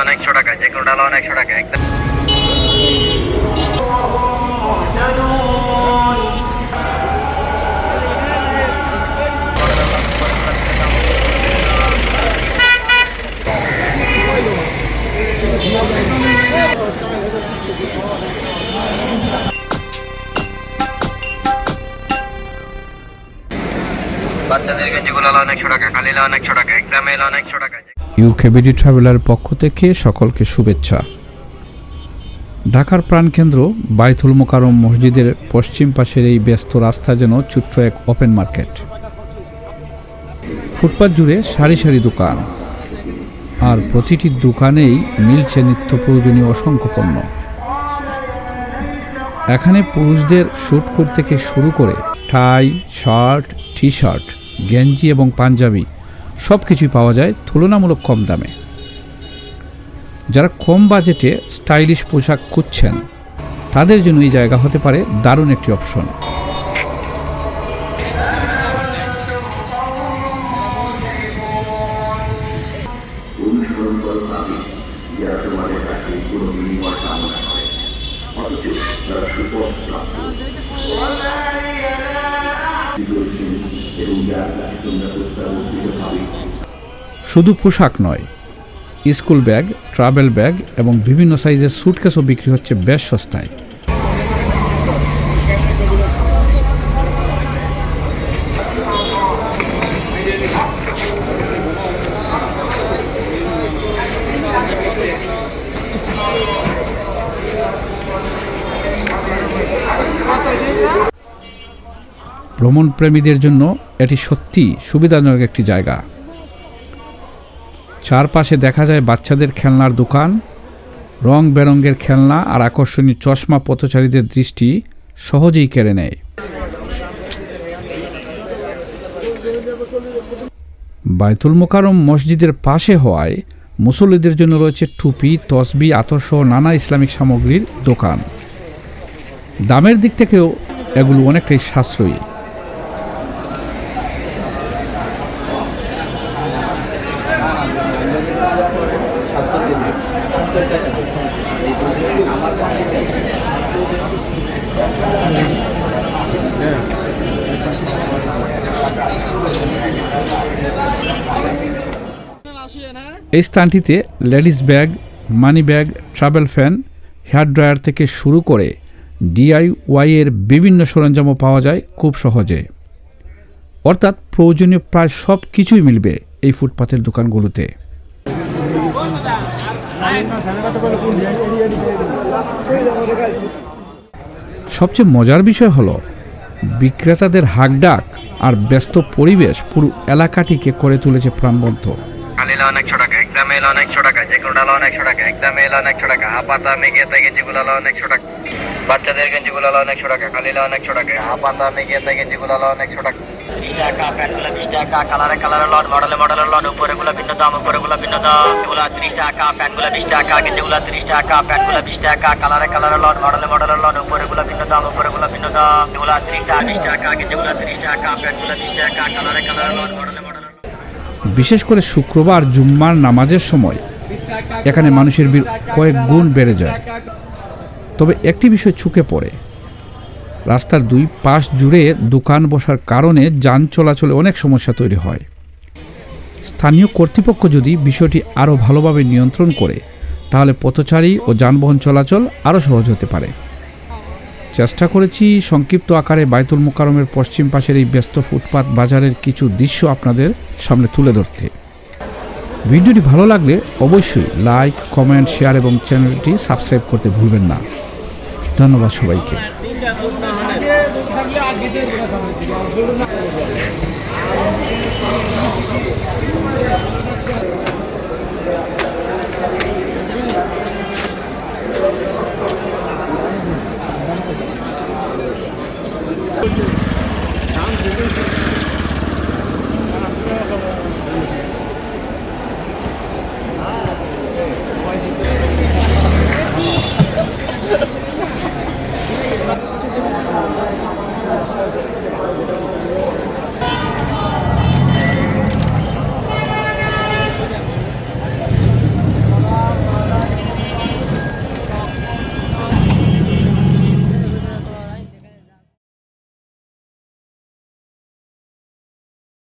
অনেক ছোট টাকা, যে কোনো ডালা অনেক ছোট টাকা একদম। বাচ্চাদের গেঞ্জিগুলো অনেক ছোট টাকা, কালিলা অনেক ছোট টাকা একদম, অনেক ছোট টাকা। ইউকেবিডি ট্রাভেলার পক্ষ থেকে সকলকে শুভেচ্ছা। ঢাকার প্রাণকেন্দ্র বায়তুল মোকাররম মসজিদের পশ্চিম পাশের এই ব্যস্ত রাস্তা যেন ছোট্ট এক ওপেন মার্কেট। ফুটপাত জুড়ে সারি সারি দোকান, আর প্রতিটি দোকানেই মিলছে নিত্য প্রয়োজনীয় অসংখ্য পণ্য। এখানে পুরুষদের স্যুট কোট থেকে শুরু করে টাই, শার্ট, টি শার্ট, গেঞ্জি এবং পাঞ্জাবি সব কিছুই পাওয়া যায় তুলনামূলক কম দামে। যারা কম বাজেটে স্টাইলিশ পোশাক খুঁজছেন তাদের জন্য এই জায়গা হতে পারে দারুণ একটি অপশন। শুধু পোশাক নয়, স্কুল ব্যাগ, ট্রাভেল ব্যাগ এবং বিভিন্ন সাইজের স্যুটকেসও বিক্রি হচ্ছে বেশ সস্তায়। ভ্রমণ প্রেমীদের জন্য এটি সত্যি সুবিধাজনক একটি জায়গা। চারপাশে দেখা যায় বাচ্চাদের খেলনার দোকান, রং বেরঙের খেলনা আর আকর্ষণীয় চশমা পথচারীদের দৃষ্টি সহজেই কেড়ে নেয়। বায়তুল মোকাররম মসজিদের পাশে হওয়ায় মুসল্লিদের জন্য রয়েছে টুপি, তসবি, আতরসহ নানা ইসলামিক সামগ্রীর দোকান। দামের দিক থেকেও এগুলো অনেকটাই সাশ্রয়ী। এই স্থানটিতে ladies bag, money bag, travel fan, hair dryer থেকে শুরু করে DIY এর বিভিন্ন সরঞ্জামও পাওয়া যায় খুব সহজে। অর্থাৎ প্রয়োজনীয় প্রায় সব কিছুই মিলবে এই ফুটপাতের দোকানগুলোতে। সবচেয়ে মজার বিষয় হলো বিক্রেতাদের হাঁকডাক আর ব্যস্ত পরিবেশ পুরো এলাকাটিকে করে তুলেছে প্রাণবন্ত। কালিলা অনেক ছোট টাকা একদম, অনেক ছোট টাকা, যে কোনো ডালা অনেক ছোট টাকা একদম, অনেক ছোট টাকা। হাপাতা মেঘিয়াতে গেঞ্জিগুলো অনেক ছোট টাকা, বাচ্চাদের গেঞ্জিগুলো অনেক ছোট টাকা, কালিলা অনেক ছোট টাকা। হাপাতা মেঘিয়াতে গেঞ্জিগুলো অনেক ছোট টাকা। 30 টাকা, প্যান্টগুলো 20 টাকা, কালারে লট, মডেলে লট, উপরেগুলো ভিন্ন দাম, উপরেগুলো ভিন্ন দাম। এগুলো 30 টাকা, প্যান্টগুলো 20 টাকা, গেঞ্জিগুলো 30 টাকা, প্যান্টগুলো 20 টাকা, কালারে লট, মডেলে লট, উপরেগুলো ভিন্ন দাম, উপরেগুলো ভিন্ন দাম। এগুলো 30 টাকা, 20 টাকা, গেঞ্জিগুলো 30 টাকা, প্যান্টগুলো 20 টাকা, কালারে লট, মডেলে। বিশেষ করে শুক্রবার জুম্মার নামাজের সময় এখানে মানুষের ভিড় কয়েক গুণ বেড়ে যায়। তবে একটি বিষয় চোখে পড়ে, রাস্তার দুই পাশ জুড়ে দোকান বসার কারণে যান চলাচলে অনেক সমস্যা তৈরি হয়। স্থানীয় কর্তৃপক্ষ যদি বিষয়টি আরও ভালোভাবে নিয়ন্ত্রণ করে তাহলে পথচারী ও যানবাহন চলাচল আরও সহজ হতে পারে। চেষ্টা করেছি সংক্ষিপ্ত আকারে বায়তুল মোকাররমের পশ্চিম পাশের এই ব্যস্ত ফুটপাত বাজারের কিছু দৃশ্য আপনাদের সামনে তুলে ধরতে। ভিডিওটি ভালো লাগলে অবশ্যই লাইক, কমেন্ট, শেয়ার এবং চ্যানেলটি সাবস্ক্রাইব করতে ভুলবেন না। ধন্যবাদ সবাইকে।